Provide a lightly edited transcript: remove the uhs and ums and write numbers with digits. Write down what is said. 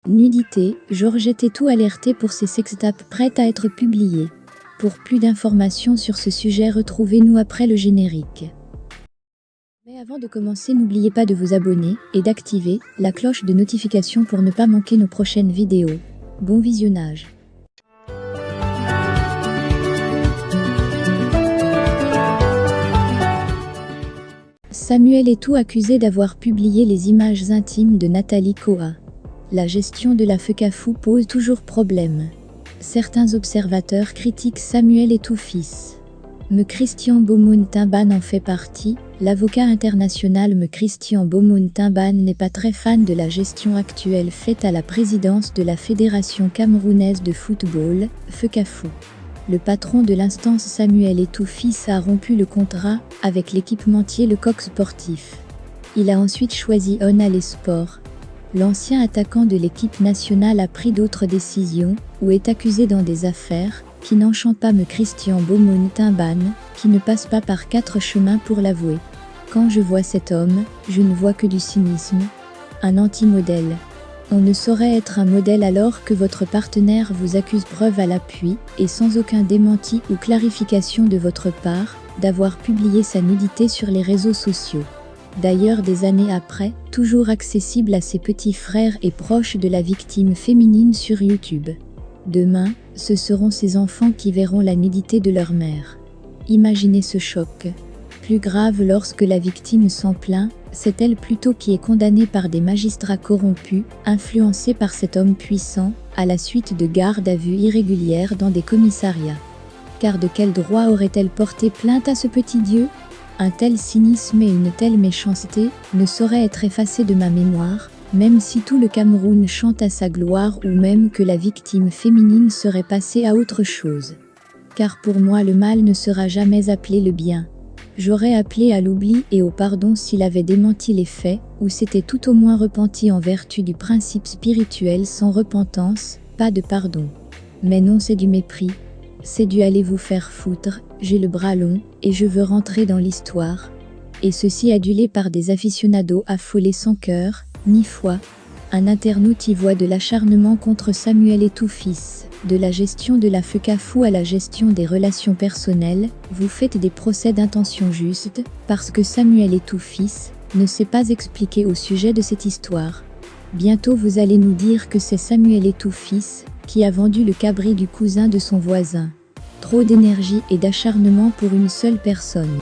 Nudité, Georgette est tout alertée pour ses sextapes prêtes à être publiées. Pour plus d'informations sur ce sujet, retrouvez-nous après le générique. Mais avant de commencer, n'oubliez pas de vous abonner et d'activer la cloche de notification pour ne pas manquer nos prochaines vidéos. Bon visionnage. Samuel Eto'o accusé d'avoir publié les images intimes de Nathalie Koha. La gestion de la FECAFOU pose toujours problème. Certains observateurs critiquent Samuel Eto'o fils. Me Christian Beaumont Timban en fait partie. L'avocat international Me Christian Beaumont Timban n'est pas très fan de la gestion actuelle faite à la présidence de la Fédération camerounaise de football, FECAFOU. Le patron de l'instance Samuel Eto'o fils a rompu le contrat avec l'équipementier Le Coq Sportif. Il a ensuite choisi Onale Sport. L'ancien attaquant de l'équipe nationale a pris d'autres décisions ou est accusé dans des affaires qui n'enchantent pas Me Christian Beaumont Timban, qui ne passe pas par 4 chemins pour l'avouer. Quand je vois cet homme, je ne vois que du cynisme, un anti-modèle. On ne saurait être un modèle alors que votre partenaire vous accuse, preuve à l'appui, et sans aucun démenti ou clarification de votre part, d'avoir publié sa nudité sur les réseaux sociaux. D'ailleurs, des années après, toujours accessible à ses petits frères et proches de la victime féminine sur YouTube. Demain, ce seront ses enfants qui verront la nudité de leur mère. Imaginez ce choc. Plus grave, lorsque la victime s'en plaint, c'est elle plutôt qui est condamnée par des magistrats corrompus, influencés par cet homme puissant, à la suite de gardes à vue irrégulières dans des commissariats. Car de quel droit aurait-elle porté plainte à ce petit Dieu ? Un tel cynisme et une telle méchanceté ne sauraient être effacés de ma mémoire, même si tout le Cameroun chante à sa gloire ou même que la victime féminine serait passée à autre chose. Car pour moi le mal ne sera jamais appelé le bien. J'aurais appelé à l'oubli et au pardon s'il avait démenti les faits, ou s'était tout au moins repenti en vertu du principe spirituel. Sans repentance, pas de pardon. Mais non, c'est du mépris. C'est du allez vous faire foutre, j'ai le bras long, et je veux rentrer dans l'histoire. Et ceci adulé par des aficionados affolés sans cœur, ni foi. Un internaute y voit de l'acharnement contre Samuel Eto'o fils. De la gestion de la FECAFOU à la gestion des relations personnelles, vous faites des procès d'intention juste, parce que Samuel Eto'o fils ne s'est pas expliqué au sujet de cette histoire. Bientôt vous allez nous dire que c'est Samuel Eto'o fils qui a vendu le cabri du cousin de son voisin. Trop d'énergie et d'acharnement pour une seule personne.